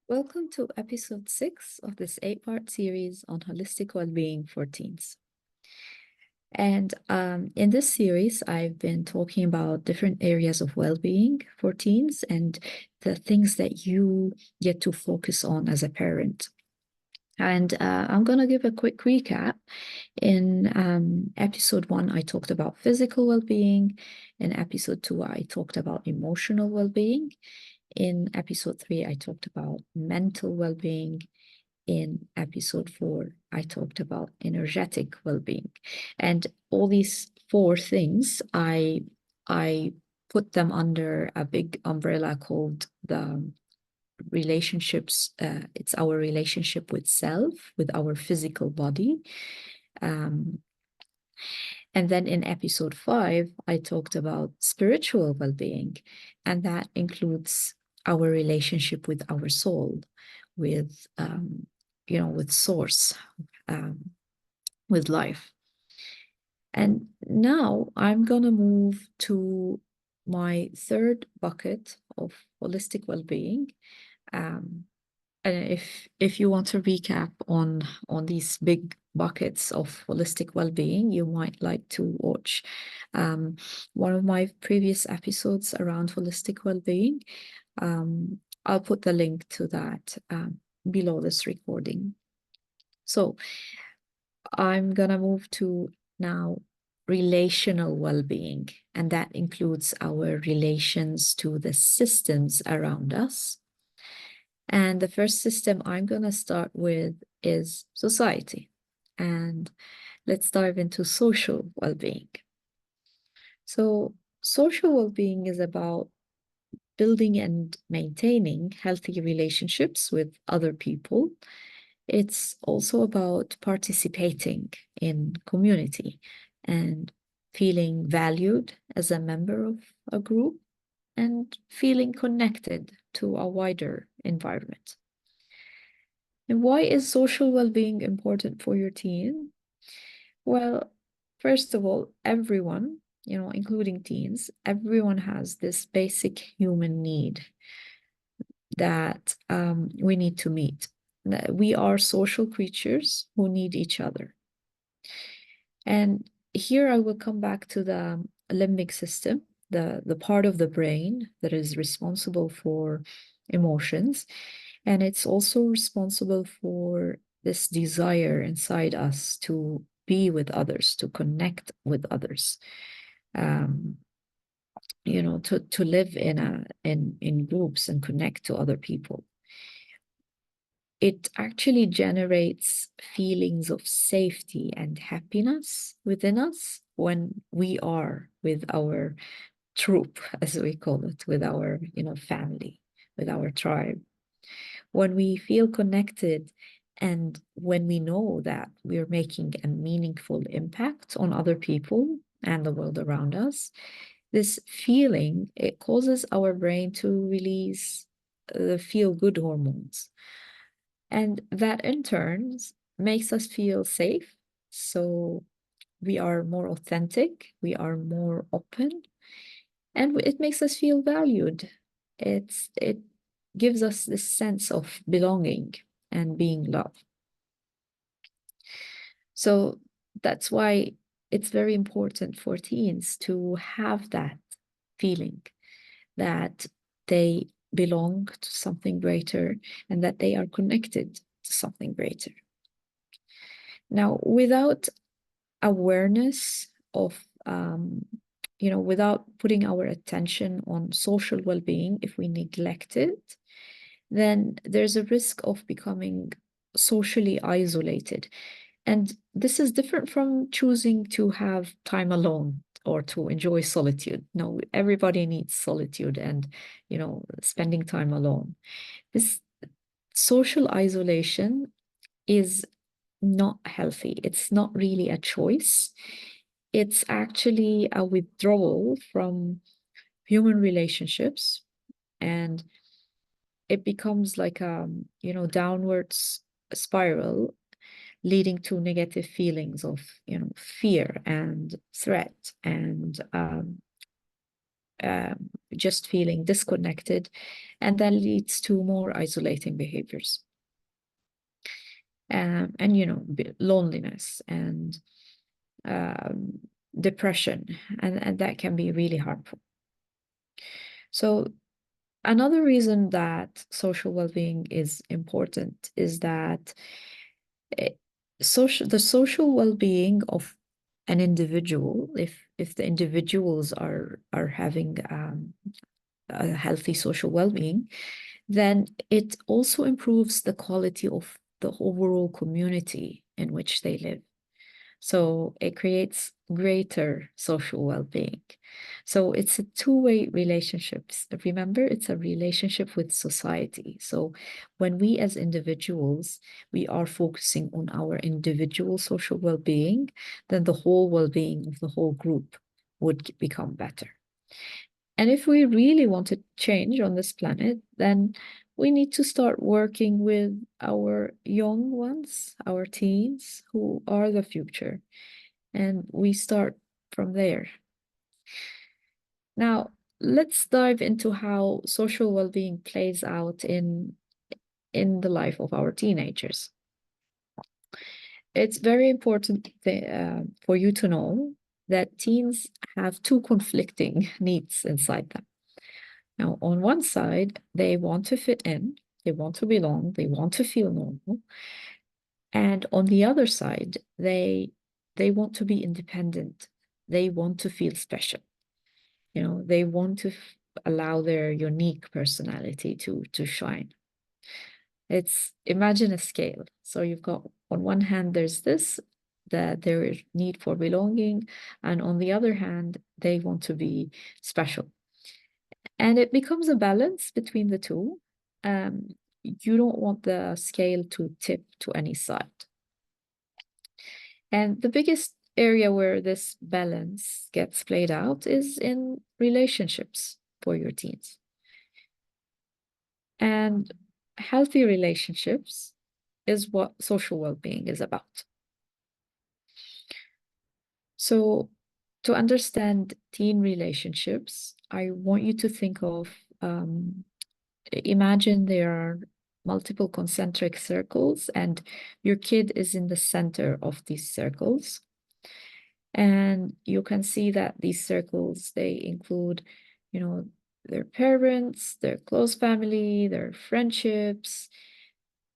Welcome to episode 6 of this 8-part series on holistic well-being for teens. And in this series, I've been talking about different areas of well-being for teens and the things that you get to focus on as a parent. And I'm going to give a quick recap. In episode 1, I talked about physical well-being. In episode 2, I talked about emotional well-being. In episode 3, I talked about mental well-being. In episode 4, I talked about energetic well-being. And all these 4 things, I put them under a big umbrella called the relationships. It's our relationship with self, with our physical body. And then in episode 5, I talked about spiritual well-being, and that includes our relationship with our soul, with with source, with life. And now I'm gonna move to my third bucket of holistic well-being. Um, and if you want to recap on these big buckets of holistic well-being, you might like to watch one of my previous episodes around holistic well-being. I'll put the link to that below this recording. So I'm gonna move to now relational well-being, and that includes our relations to the systems around us. And the first system I'm going to start with is society. And let's dive into social well-being. So, social well-being is about building and maintaining healthy relationships with other people. It's also about participating in community and feeling valued as a member of a group and feeling connected to a wider environment. And why is social well-being important for your teen? Well, first of all, everyone, including teens, everyone has this basic human need that we need to meet. We are social creatures who need each other. And here I will come back to the limbic system, the part of the brain that is responsible for emotions. And it's also responsible for this desire inside us to be with others, to connect with others, to live in groups and connect to other people. It actually generates feelings of safety and happiness within us when we are with our troop, as we call it, with our, family, with our tribe. When we feel connected and when we know that we're making a meaningful impact on other people and the world around us, this feeling, it causes our brain to release the feel-good hormones. And that in turn makes us feel safe. So we are more authentic, we are more open, and it makes us feel valued. It gives us this sense of belonging and being loved. So that's why it's very important for teens to have that feeling that they belong to something greater and that they are connected to something greater. Now, without awareness of without putting our attention on social well-being, if we neglect it, then there's a risk of becoming socially isolated. And this is different from choosing to have time alone or to enjoy solitude. No, everybody needs solitude and, spending time alone. This social isolation is not healthy. It's not really a choice. It's actually a withdrawal from human relationships, and it becomes like a downwards spiral, leading to negative feelings of fear and threat and just feeling disconnected, and that leads to more isolating behaviors. And loneliness and um, depression, and that can be really harmful. So another reason that social well-being is important is that the social well-being of an individual, if the individuals are having a healthy social well-being, then it also improves the quality of the overall community in which they live. So it creates greater social well-being. So it's a two-way relationship. Remember, it's a relationship with society. So when we as individuals, we are focusing on our individual social well-being, then the whole well-being of the whole group would become better. And if we really want to change on this planet, then we need to start working with our young ones, our teens, who are the future. And we start from there. Now, let's dive into how social well-being plays out in the life of our teenagers. It's very important for you to know that teens have two conflicting needs inside them. Now, on one side, they want to fit in, they want to belong, they want to feel normal. And on the other side, they want to be independent. They want to feel special. They want to allow their unique personality to shine. Imagine a scale. So you've got, on one hand, there's their need for belonging, and on the other hand, they want to be special. And it becomes a balance between the two. You don't want the scale to tip to any side. And the biggest area where this balance gets played out is in relationships for your teens. And healthy relationships is what social well-being is about. So to understand teen relationships, I want you to think of, imagine there are multiple concentric circles and your kid is in the center of these circles. And you can see that these circles, they include, their parents, their close family, their friendships,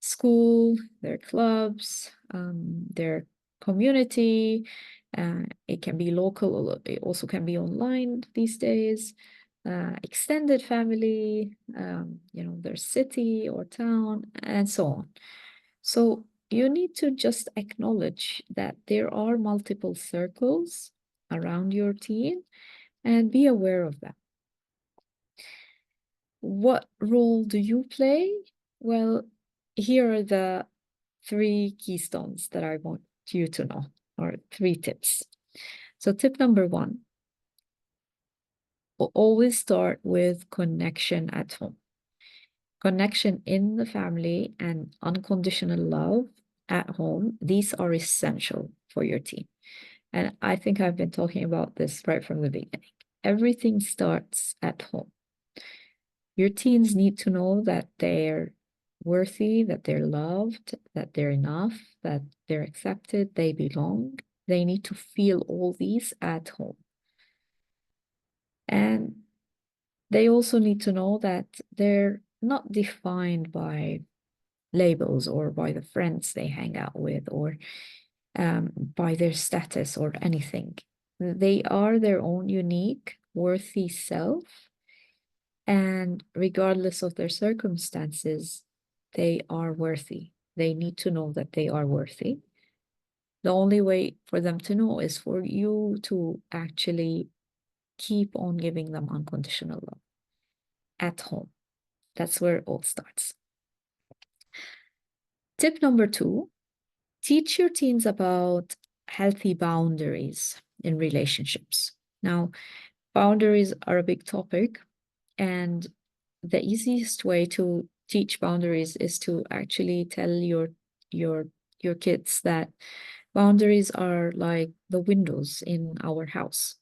school, their clubs, their community. It can be local, it also can be online these days. Extended family, their city or town, and so on. So you need to just acknowledge that there are multiple circles around your teen and be aware of that. What role do you play? Well, here are the 3 keystones that I want you to know, or 3 tips. So tip number 1, always start with connection at home. Connection in the family and unconditional love at home, these are essential for your teen. And I think I've been talking about this right from the beginning. Everything starts at home. Your teens need to know that they're worthy, that they're loved, that they're enough, that they're accepted, they belong. They need to feel all these at home. And they also need to know that they're not defined by labels or by the friends they hang out with or by their status or anything. They are their own unique, worthy self. And regardless of their circumstances, they are worthy. They need to know that they are worthy. The only way for them to know is for you to actually keep on giving them unconditional love at home. That's where it all starts. Tip number 2, teach your teens about healthy boundaries in relationships. Now, boundaries are a big topic, and the easiest way to teach boundaries is to actually tell your kids that boundaries are like the windows in our house.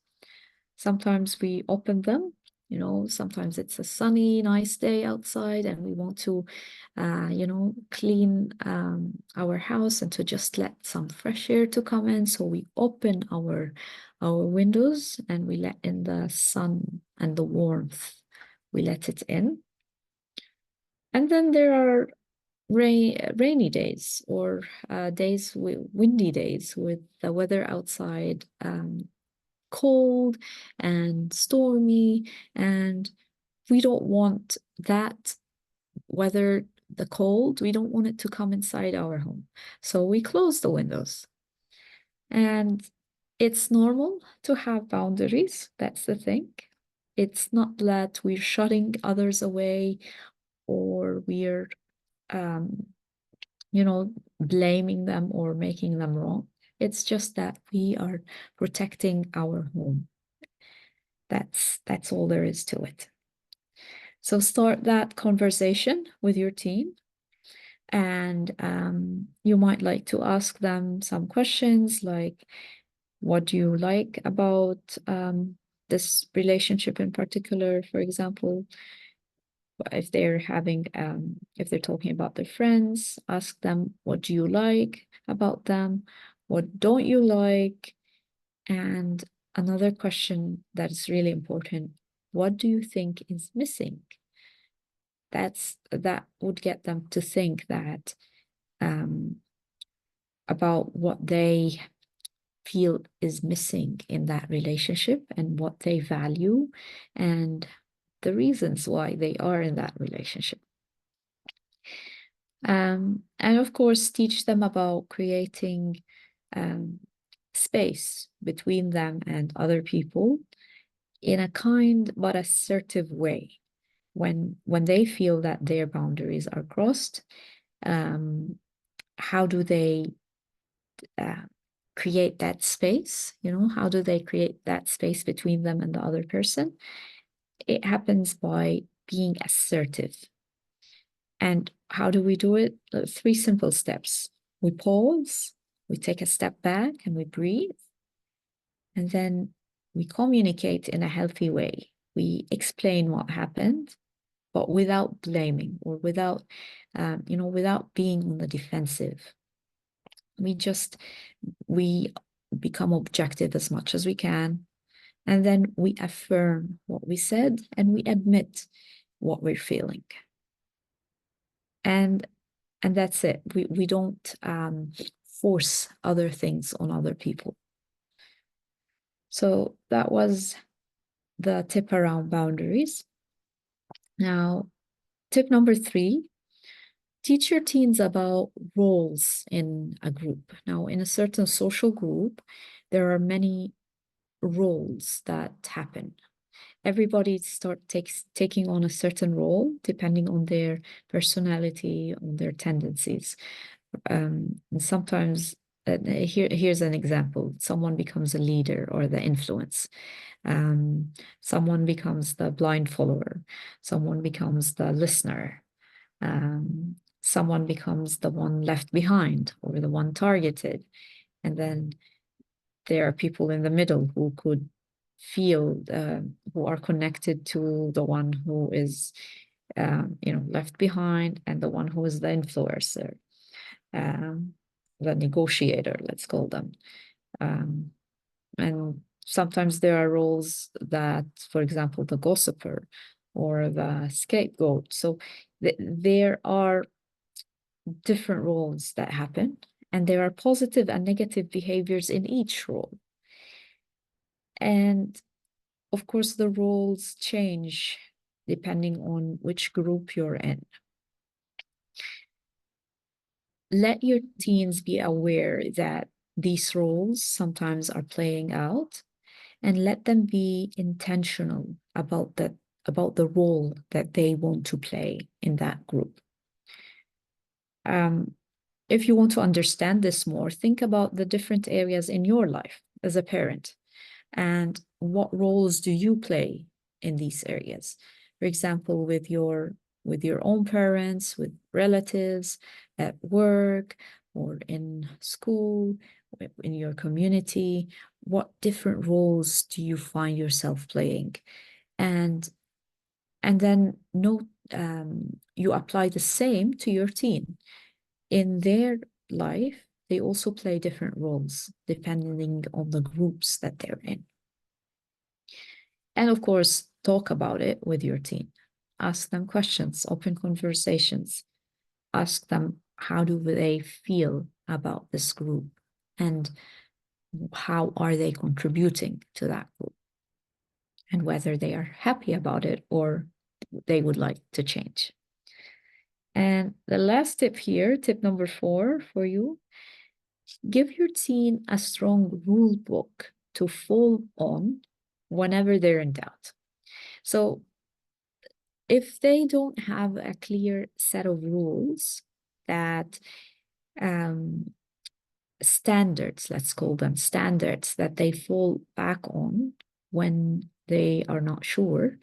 Sometimes we open them You know, sometimes it's a sunny, nice day outside, and we want to, clean our house and to just let some fresh air to come in. So we open our windows and we let in the sun and the warmth. We let it in. And then there are rainy days or days with windy days with the weather outside cold and stormy, and we don't want that weather, the cold, we don't want it to come inside our home. So we close the windows. And it's normal to have boundaries. That's the thing. It's not that we're shutting others away or we're, um, blaming them or making them wrong. It's just that we are protecting our home. That's all there is to it. So start that conversation with your teen, and you might like to ask them some questions like, what do you like about this relationship in particular? For example, if they're talking about their friends, ask them, what do you like about them? What don't you like? And another question that is really important, what do you think is missing? That would get them to think that about what they feel is missing in that relationship and what they value and the reasons why they are in that relationship. And of course, teach them about creating space between them and other people in a kind but assertive way. When they feel that their boundaries are crossed, how do they create that space? How do they create that space between them and the other person? It happens by being assertive. And how do we do it? 3 simple steps. We pause, we take a step back, and we breathe. And then we communicate in a healthy way. We explain what happened, but without blaming or without being on the defensive. We become objective as much as we can. And then we affirm what we said and we admit what we're feeling. And that's it. We don't force other things on other people. So that was the tip around boundaries. Now, tip number 3, teach your teens about roles in a group. Now, in a certain social group, there are many roles that happen. Everybody taking on a certain role depending on their personality, on their tendencies. And sometimes, here's an example. Someone becomes a leader or the influence. Someone becomes the blind follower. Someone becomes the listener. Someone becomes the one left behind or the one targeted. And then there are people in the middle who could feel, who are connected to the one who is, left behind, and the one who is the influencer, the negotiator, let's call them. And sometimes there are roles that, for example, the gossiper or the scapegoat. So there are different roles that happen, and there are positive and negative behaviors in each role. And of course, the roles change depending on which group you're in. Let your teens be aware that these roles sometimes are playing out, and let them be intentional about the role that they want to play in that group. If you want to understand this more, think about the different areas in your life as a parent and what roles do you play in these areas. For example, with your own parents, with relatives, at work, or in school, in your community. What different roles do you find yourself playing? And And then you apply the same to your teen. In their life, they also play different roles depending on the groups that they're in. And of course, talk about it with your teen. Ask them questions, open conversations. Ask them, how do they feel about this group? And how are they contributing to that group? And whether they are happy about it or they would like to change. And the last tip here, tip number 4 for you, give your teen a strong rule book to fall on whenever they're in doubt. So if they don't have a clear set of rules that standards, let's call them standards, that they fall back on when they are not sure,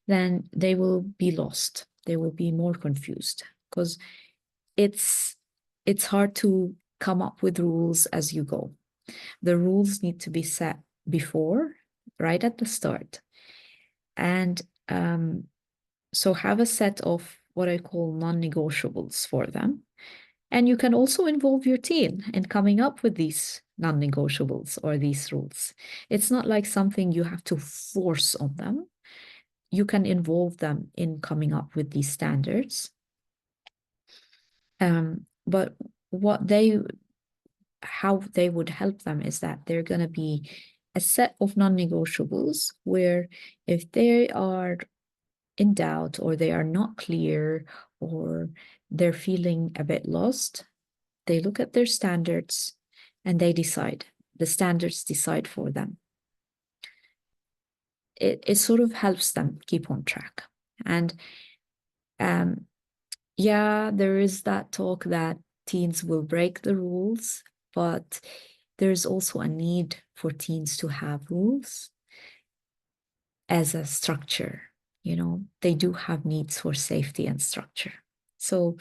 then they will be lost. They will be more confused because it's hard to come up with rules as you go. The rules need to be set before, right at the start. And so have a set of what I call non-negotiables for them. And you can also involve your teen in coming up with these non-negotiables or these rules. It's not like something you have to force on them. You can involve them in coming up with these standards. But how they would help them is that they're going to be a set of non-negotiables where if they are in doubt or they are not clear or they're feeling a bit lost, they look at their standards and they decide. The standards decide for them. It sort of helps them keep on track. And yeah, there is that talk that teens will break the rules, but there's also a need for teens to have rules as a structure. You know, they do have needs for safety and structure. So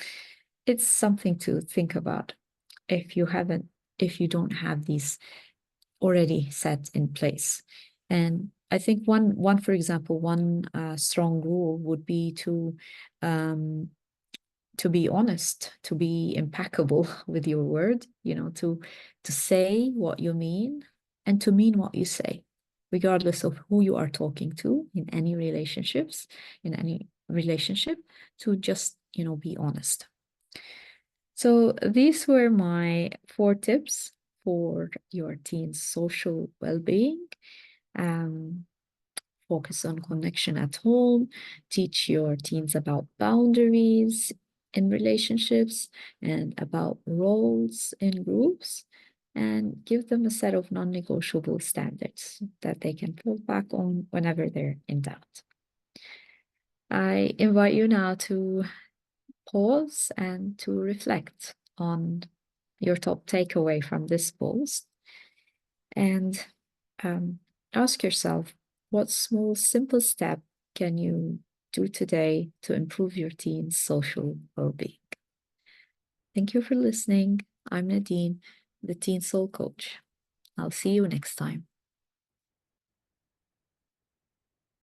it's something to think about if you don't have these already set in place. And I think for example, one strong rule would be to be honest, to be impeccable with your word, you know, to say what you mean and to mean what you say, regardless of who you are talking to in any relationship, to just, you know, be honest. So these were my 4 tips for your teen's social well-being. Focus on connection at home, teach your teens about boundaries in relationships and about roles in groups, and give them a set of non-negotiable standards that they can fall back on whenever they're in doubt. I invite you now to pause and to reflect on your top takeaway from this post and ask yourself, what small, simple step can you do today to improve your teen's social well-being? Thank you for listening. I'm Nadine, the Teen Soul Coach. I'll see you next time.